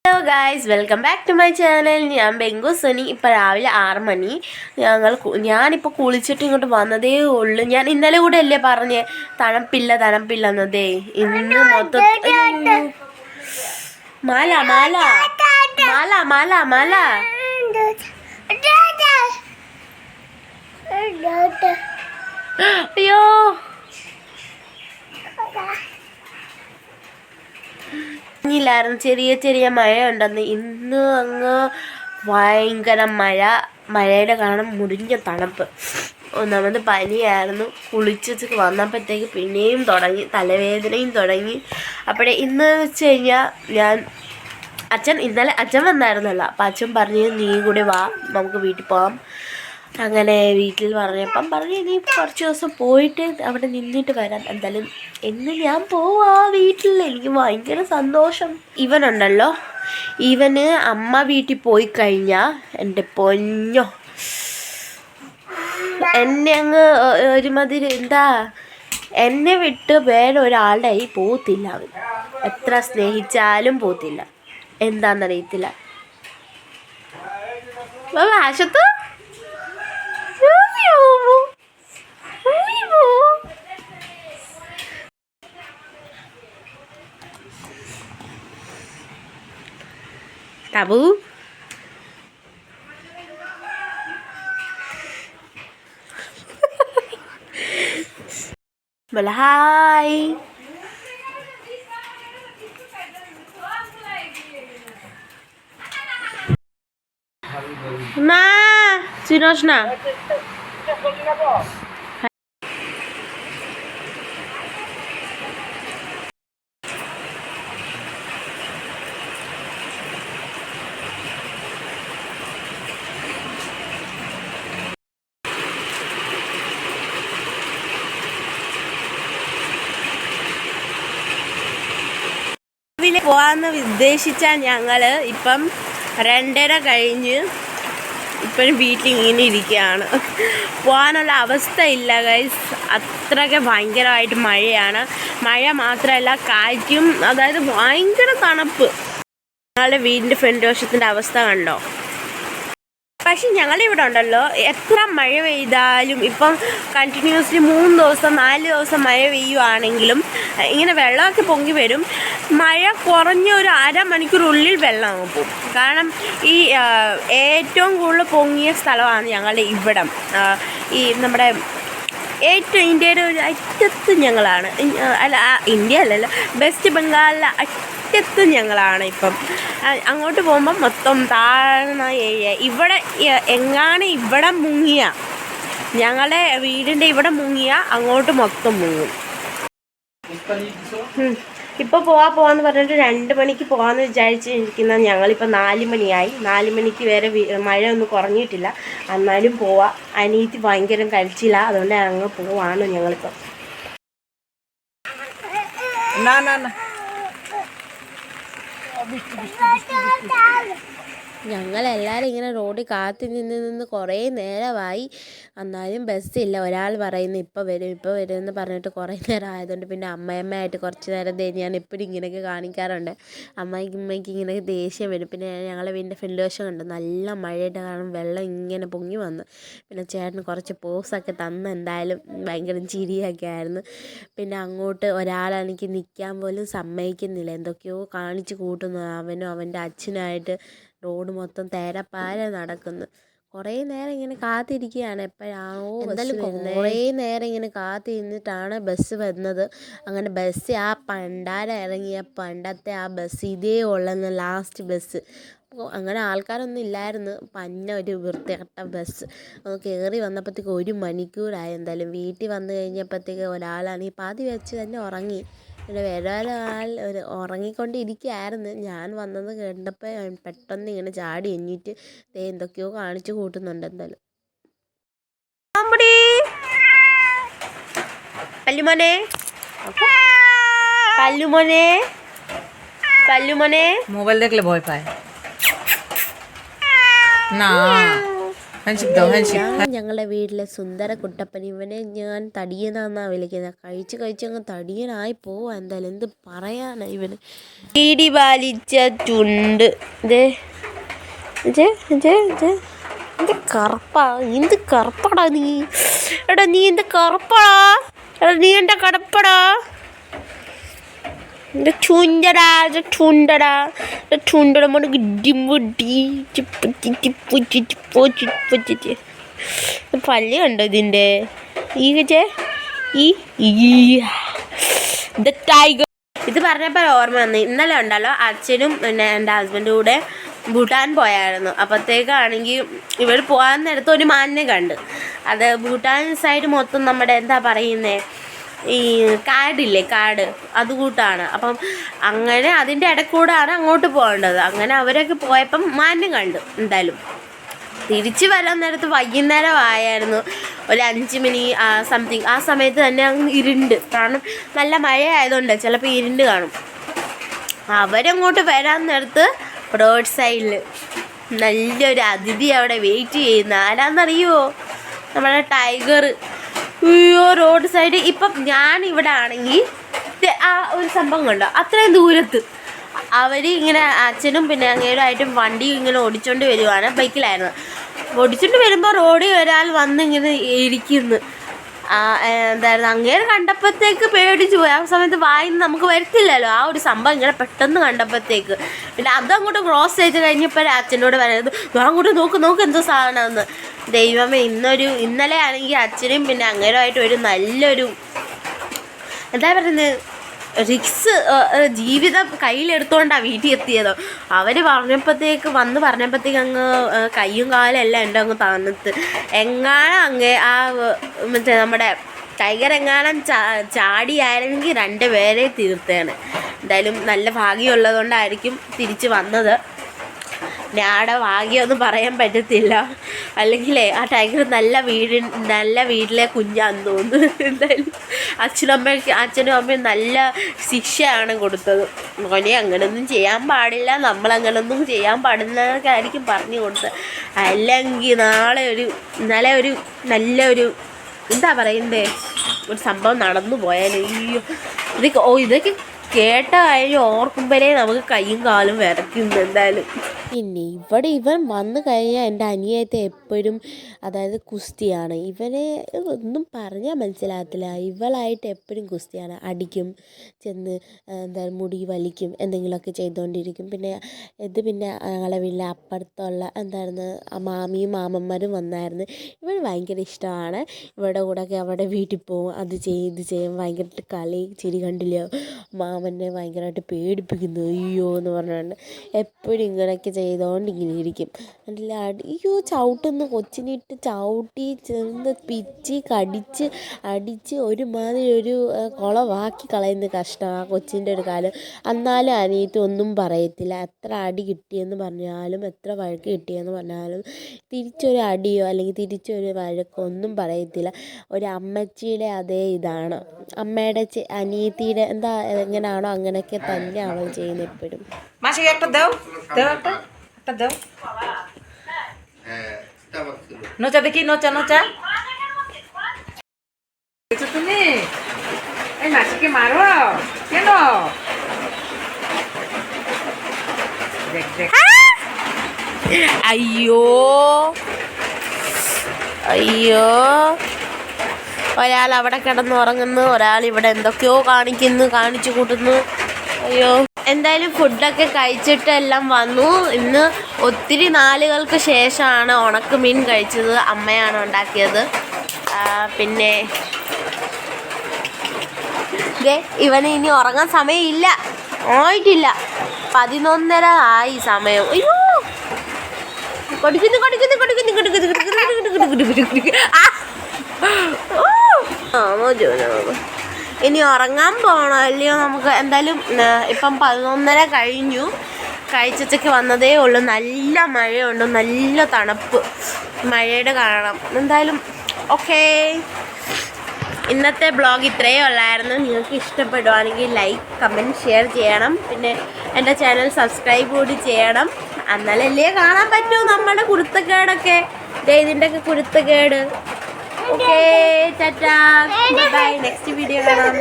Hello guys, welcome back to my channel. ഞാൻ ബെങ്കു സനി. ഇപ്പോൾ രാവിലെ 6 മണി. ഞാനിപ്പോൾ കുളിച്ചിട്ട് ഇങ്ങോട്ട് വന്നതേ ഉള്ളൂ. ഞാൻ ഇന്നലെ കൂടെ അല്ലേ പറഞ്ഞേ തണുപ്പില്ലെന്നതേ. ഇന്ന് മൊത്തം മാല മാല മാല മാല മാല അയ്യോ, ില്ലായിരുന്നു ചെറിയ ചെറിയ മഴ ഉണ്ടെന്ന്. ഇന്ന് അങ്ങ് ഭയങ്കര മഴയുടെ കാരണം മുറിഞ്ഞ തണുപ്പ്. ഒന്നാമത് പനിയായിരുന്നു. കുളിച്ച് വന്നപ്പോഴത്തേക്ക് പിന്നെയും തുടങ്ങി, തലവേദനയും തുടങ്ങി. അപ്പോഴേ ഇന്ന് വെച്ച് കഴിഞ്ഞാൽ ഇന്നലെ അച്ഛൻ വന്നായിരുന്നല്ലോ. അപ്പം അച്ഛൻ പറഞ്ഞു നീ കൂടെ വാ, നമുക്ക് വീട്ടിൽ പോകാം. അങ്ങനെ വീട്ടിൽ പറഞ്ഞു നീ കുറച്ച് ദിവസം പോയിട്ട് അവിടെ നിന്നിട്ട് വരാം. എന്തായാലും എന്ന് ഞാൻ പോവാ വീട്ടിൽ. എനിക്ക് ഭയങ്കര സന്തോഷം. ഇവനുണ്ടല്ലോ, ഇവന് അമ്മ വീട്ടിൽ പോയി കഴിഞ്ഞാൽ എൻ്റെ പൊന്നോ, എന്നെ അങ്ങ് ഒരുമാതിരി എന്നെ വിട്ട് വേറെ ഒരാളുടെ കയ്യിൽ പോകത്തില്ല. അവൻ എത്ര സ്നേഹിച്ചാലും പോകത്തില്ല. എന്താണെന്നറിയത്തില്ല. ആശത്ത് Tabu. Malahai. Na, sinos na. പോവാന്ന് ഉദ്ദേശിച്ചാൽ ഞങ്ങൾ ഇപ്പം 2:30 കഴിഞ്ഞ് ഇപ്പോഴും വീട്ടിൽ ഇങ്ങനെ ഇരിക്കുകയാണ്. പോകാനുള്ള അവസ്ഥയില്ല ഗൈസ്. അത്രയ്ക്ക് ഭയങ്കരമായിട്ട് മഴയാണ്. മഴ മാത്രമല്ല, കാറ്റും, അതായത് ഭയങ്കര തണുപ്പ്. ഞങ്ങളുടെ വീടിൻ്റെ ഫ്രണ്ട് വശത്തിൻ്റെ അവസ്ഥ കണ്ടോ. പക്ഷെ ഞങ്ങളിവിടെ ഉണ്ടല്ലോ, എത്ര മഴ പെയ്താലും ഇപ്പം കണ്ടിന്യൂസ്ലി 3 ദിവസം 4 ദിവസം മഴ പെയ്യുവാണെങ്കിലും ഇങ്ങനെ വെള്ളമൊക്കെ പൊങ്ങി വരും. മഴ കുറഞ്ഞ ഒരു അരമണിക്കൂറുള്ളിൽ വെള്ളം അങ്ങ് പോകും. കാരണം ഈ ഏറ്റവും കൂടുതൽ പൊങ്ങിയ സ്ഥലമാണ് ഞങ്ങളുടെ ഇവിടം. ഈ നമ്മുടെ ഏറ്റവും ഇന്ത്യയുടെ ഒരു അറ്റത്ത് ഞങ്ങളാണ്. അല്ല, ഇന്ത്യ അല്ലല്ലോ, വെസ്റ്റ് ബംഗാളിലെ അറ്റത്ത് ഞങ്ങളാണ്. ഇപ്പം അങ്ങോട്ട് പോകുമ്പം മൊത്തം താഴ്ന്ന ഏരിയ. ഇവിടെ ഇവിടെ മുങ്ങിയ, ഞങ്ങളുടെ വീടിൻ്റെ ഇവിടെ മുങ്ങിയ അങ്ങോട്ട് മൊത്തം മുങ്ങും. ഇപ്പോൾ പോവാന്ന് പറഞ്ഞിട്ട് 2 മണിക്ക് പോകാമെന്ന് വിചാരിച്ചിരിക്കുന്ന ഞങ്ങളിപ്പോൾ 4 മണിയായി. 4 മണിക്ക് വരെ മഴ ഒന്നും കുറഞ്ഞിട്ടില്ല. എന്നാലും പോവാം. അനിയത്തി ഭയങ്കര കഴിച്ചില്ല, അതുകൊണ്ട് അങ്ങ് പോവാണ് ഞങ്ങളിപ്പോൾ. ഞങ്ങളെല്ലാവരും ഇങ്ങനെ റോഡിൽ കാത്തു നിന്ന് കുറേ നേരമായി. എന്നാലും ബസ്സില്ല. ഒരാൾ പറയുന്നു ഇപ്പോൾ വരും എന്ന് പറഞ്ഞിട്ട് കുറേ നേരം ആയതുകൊണ്ട് പിന്നെ അമ്മയമ്മയായിട്ട് കുറച്ച് നേരം ഞാൻ എപ്പോഴും ഇങ്ങനെയൊക്കെ കാണിക്കാറുണ്ട്. അമ്മയ്ക്ക് ഇങ്ങനെ ദേഷ്യം വരും. പിന്നെ ഞങ്ങളെ വീടിൻ്റെ ഫ്രണ്ട് വശം കണ്ട് നല്ല മഴയുടെ കാരണം വെള്ളം ഇങ്ങനെ പൊങ്ങി വന്നു. പിന്നെ ചേട്ടന് കുറച്ച് പോസൊക്കെ തന്ന് എന്തായാലും ഭയങ്കര ചിരിയൊക്കെ ആയിരുന്നു. പിന്നെ അങ്ങോട്ട് ഒരാളെനിക്ക് നിൽക്കാൻ പോലും സമ്മതിക്കുന്നില്ല. എന്തൊക്കെയോ കാണിച്ച് കൂട്ടുന്നു. അവനും അവൻ്റെ അച്ഛനായിട്ട് റോഡ് മൊത്തം തേരപ്പാര നടക്കുന്നു. കുറേ നേരം ഇങ്ങനെ കാത്തിരിക്കുകയാണ് എപ്പോഴാണോ എന്തായാലും. കുറേ നേരം ഇങ്ങനെ കാത്തിരുന്നിട്ടാണ് ബസ് വരുന്നത്. അങ്ങനെ ബസ് ഇറങ്ങിയ പണ്ടത്തെ ആ ബസ് ഇതേ ഉള്ളെന്ന്, ലാസ്റ്റ് ബസ്. അങ്ങനെ ആൾക്കാരൊന്നും ഇല്ലായിരുന്നു. ഒരു വൃത്തികെട്ട ബസ്. കയറി വന്നപ്പോഴത്തേക്ക് 1 മണിക്കൂറായി. എന്തായാലും വീട്ടിൽ വന്നു കഴിഞ്ഞപ്പോഴത്തേക്ക് ഒരാളാണെങ്കിൽ പാതി വെച്ച് തന്നെ ഉറങ്ങി. പിന്നെ വേറെ ഒരാൾ ഉറങ്ങിക്കൊണ്ടിരിക്കുകയായിരുന്നു. ഞാൻ വന്നത് കണ്ടപ്പോൾ പെട്ടെന്ന് ഇങ്ങനെ ചാടി എണ്ണീറ്റ് എന്തൊക്കെയോ കാണിച്ചു കൂട്ടുന്നുണ്ട്. എന്തായാലും मोबाइल देख ले भय पाए ना ഇതാണ് ഞങ്ങളുടെ വീട്ടിലെ സുന്ദര കുട്ടപ്പൻ. ഇവനെ ഞാൻ തടിയനാന്നാ വിളിക്കുന്നത്. കഴിച്ചങ്ങ് തടിയനായി പോവാ. എന്തായാലും എന്ത് പറയാനാ ഇവന്. ഇടി വലിച്ച ചുണ്ട്. എന്ത് കറുപ്പാ, എന്ത് കറുപ്പാടാ നീ. എടാ നീ എന്ത് കറുപ്പാടാ. എടാ നീ എൻ്റെ കടപ്പടാ. ചുണ്ടടാ പല്ല് കണ്ടോ ഇതിൻ്റെ. ഇത് പറഞ്ഞപ്പോൾ ഓർമ്മ വന്നു. ഇന്നലെ ഉണ്ടല്ലോ അച്ഛനും പിന്നെ എൻ്റെ ഹസ്ബൻഡും കൂടെ ഭൂട്ടാൻ പോയായിരുന്നു. അപ്പോഴത്തേക്കാണെങ്കിൽ ഇവർ പോകാൻ നേരത്ത് ഒരു മാനിനെ കണ്ട്. അത് ഭൂട്ടാൻ സൈഡ് മൊത്തം നമ്മുടെ എന്താ പറയുന്നത്, ഈ കാടില്ലേ, കാട് അതുകൂട്ടാണ്. അപ്പം അങ്ങനെ അതിൻ്റെ ഇടയ്ക്കൂടാണ് അങ്ങോട്ട് പോകേണ്ടത്. അങ്ങനെ അവരൊക്കെ പോയപ്പം മാനിനെ കണ്ടു. എന്തായാലും തിരിച്ച് വരാൻ നേരത്ത് വൈകുന്നേരം ആയായിരുന്നു, ഒരു 5 മണി സംതിങ്. ആ സമയത്ത് തന്നെ അങ്ങ് ഇരുണ്ട്. കാരണം നല്ല മഴ ആയതുകൊണ്ട് ചിലപ്പോൾ ഇരുണ്ട് കാണും. അവരങ്ങോട്ട് വരാൻ നേരത്ത് റോഡ് സൈഡിൽ നല്ലൊരു അതിഥി അവിടെ വെയിറ്റ് ചെയ്യുന്ന ആരാന്നറിയുമോ? നമ്മുടെ ടൈഗർ. അയ്യോ, റോഡ് സൈഡ്. ഇപ്പം ഞാനിവിടെ ആണെങ്കിൽ ആ ഒരു സംഭവം കണ്ടോ, അത്രയും ദൂരത്ത് അവർ ഇങ്ങനെ അച്ഛനും പിന്നെ അങ്ങേരുമായിട്ടും വണ്ടി ഇങ്ങനെ ഓടിച്ചോണ്ട് വരുവാണ്. ബൈക്കിലായിരുന്നു. ഓടിച്ചോണ്ട് വരുമ്പോൾ റോഡിൽ ഒരാൾ വന്ന് ഇങ്ങനെ ഇരിക്കുന്നു. എന്തായിരുന്നു, അങ്ങേര് കണ്ടപ്പോഴത്തേക്ക് പേടിച്ചു പോയി. ആ സമയത്ത് വായിന്ന് നമുക്ക് വരത്തില്ലല്ലോ ആ ഒരു സംഭവം. ഇങ്ങനെ പെട്ടെന്ന് കണ്ടപ്പോഴത്തേക്ക് പിന്നെ അതങ്ങോട്ട് ക്രോസ് ചെയ്ത് കഴിഞ്ഞപ്പോൾ അച്ഛനോട് പറയുന്നത്, അങ്ങോട്ട് നോക്ക് എന്തോ സാധനമെന്ന്. ദൈവമേ, ഇന്നലെ ആണെങ്കിൽ അച്ഛനും പിന്നെ അങ്ങേരുമായിട്ട് ഒരു നല്ലൊരു എന്താ പറയുന്നത്, റിക്സ് ജീവിതം കയ്യിലെടുത്തുകൊണ്ടാണ് വീട്ടിൽ എത്തിയത്. അവർ പറഞ്ഞപ്പോഴത്തേക്ക് അങ്ങ് കയ്യും കാലും എല്ലാം ഉണ്ട് അങ്ങ് തണുത്ത്. അങ്ങേ ആ മറ്റേ നമ്മുടെ ടൈഗർ ചാടിയായിരുന്നെങ്കിൽ 2 പേരെ തീർത്തേണ്. എന്തായാലും നല്ല ഭാഗ്യമുള്ളതുകൊണ്ടായിരിക്കും തിരിച്ച് വന്നത്. ഞാടെ ഭാഗ്യമൊന്നും പറയാൻ പറ്റത്തില്ല. അല്ലെങ്കിലേ ആ ടൈഗർ നല്ല വീട്ടിലെ കുഞ്ഞാന്ന് തോന്നുന്നു. എന്തായാലും അച്ഛനും അമ്മയും നല്ല ശിക്ഷയാണ് കൊടുത്തത്. മോനെ അങ്ങനൊന്നും ചെയ്യാൻ പാടില്ല, നമ്മളങ്ങനൊന്നും ചെയ്യാൻ പാടില്ലെന്നൊക്കെ ആയിരിക്കും പറഞ്ഞു കൊടുത്തത്. അല്ലെങ്കിൽ ഇന്നലെ ഒരു നല്ലൊരു എന്താ പറയണ്ടേ ഒരു സംഭവം നടന്നു പോയാൽ. ഇതൊക്കെ കേട്ട കാര്യം ഓർക്കുമ്പോഴേ നമുക്ക് കയ്യും കാലും വിറയ്ക്കുന്നു. എന്തായാലും പിന്നെ ഇവൻ വന്നു കഴിഞ്ഞാൽ എൻ്റെ അനിയത്തെ എപ്പോഴും അതായത് കുസ്തിയാണ്. ഇവനെ ഒന്നും പറഞ്ഞാൽ മനസ്സിലാകത്തില്ല. ഇവളായിട്ട് എപ്പോഴും കുസ്തിയാണ്. അടിക്കും, ചെന്ന് എന്താ മുടി വലിക്കും, എന്തെങ്കിലുമൊക്കെ ചെയ്തുകൊണ്ടിരിക്കും. പിന്നെ ഞങ്ങളെ വീട്ടിലെ അപ്പുറത്തുള്ള എന്തായിരുന്നു മാമിയും മാമന്മാരും വന്നായിരുന്നു. ഇവന് ഭയങ്കര ഇഷ്ടമാണ്. ഇവരുടെ കൂടെയൊക്കെ അവിടെ വീട്ടിൽ പോകും, അത് ചെയ്യും ഇത് ചെയ്യും. ഭയങ്കരമായിട്ട് കളി ചിരി കണ്ടില്ല. മാമനെ ഭയങ്കരമായിട്ട് പേടിപ്പിക്കുന്നു. അയ്യോ എന്ന് പറഞ്ഞുകൊണ്ട് എപ്പോഴും ഇങ്ങനെയൊക്കെ ചെയ്തുകൊണ്ട് ഇങ്ങനെ ഇരിക്കും. എന്നിട്ട് അയ്യോ ചവിട്ടുന്ന കൊച്ചിനിട്ട് ചവിട്ടി ചെന്ന് പിച്ചി കടിച്ച് അടിച്ച് ഒരുമാതിരി ഒരു കുളവാക്കി കളയുന്ന കഷ്ടം ആ കൊച്ചിൻ്റെ ഒരു കാലം. എന്നാലും അനിയത്തി ഒന്നും പറയത്തില്ല. എത്ര അടി കിട്ടിയെന്ന് പറഞ്ഞാലും എത്ര വഴക്ക് കിട്ടിയെന്ന് പറഞ്ഞാലും തിരിച്ചൊരു അടിയോ അല്ലെങ്കിൽ തിരിച്ചൊരു വഴക്കോ ഒന്നും പറയത്തില്ല. ഒരു അമ്മച്ചിയുടെ അതേ ഇതാണ്. അമ്മയുടെ അനിയത്തിയുടെ എന്താ എങ്ങനെയാണോ അങ്ങനെയൊക്കെ തന്നെ അവൾ ചെയ്യുന്നത് എപ്പോഴും. নোচা দেখি, নোচা তুমি এই মাসিকে মারো কেন? അയ്യോ ഒരാൾ അവിടെ കിടന്നുറങ്ങുന്നു, ഒരാൾ ഇവിടെ എന്തൊക്കെയോ കാണിച്ചു കൂട്ടുന്നു. അയ്യോ, എന്തായാലും ഫുഡൊക്കെ കഴിച്ചിട്ട് എല്ലാം വന്നു. ഇന്ന് ഒത്തിരി നാളുകൾക്ക് ശേഷമാണ് ഉണക്കമീൻ കഴിച്ചത്. അമ്മയാണ് ഉണ്ടാക്കിയത്. പിന്നെ ഇവന് ഇനി ഉറങ്ങാൻ സമയമില്ല, ആയിട്ടില്ല. 11:30 ആയി സമയം. അയ്യോ ഇനി ഉറങ്ങാൻ പോകണോ അല്ലയോ നമുക്ക്? എന്തായാലും ഇപ്പം 11:30 കഴിഞ്ഞു. കഴിച്ചൊക്കെ വന്നതേ ഉള്ളൂ. നല്ല മഴയുണ്ട്, നല്ല തണുപ്പ്, മഴയുടെ കാണാം. എന്തായാലും ഓക്കേ, ഇന്നത്തെ ബ്ലോഗ് ഇത്രയേ ഉള്ളായിരുന്നു. നിങ്ങൾക്ക് ഇഷ്ടപ്പെടുവാണെങ്കിൽ ലൈക്ക്, കമൻറ്റ്, ഷെയർ ചെയ്യണം. പിന്നെ എൻ്റെ ചാനൽ സബ്സ്ക്രൈബ് കൂടി ചെയ്യണം. എന്നാലല്ലേ കാണാൻ പറ്റൂ നമ്മുടെ കുരുത്തക്കേടൊക്കെ. ഇതിൻ്റെയൊക്കെ കുരുത്തക്കേട്. Okay, tata, bye, next video കാണാം.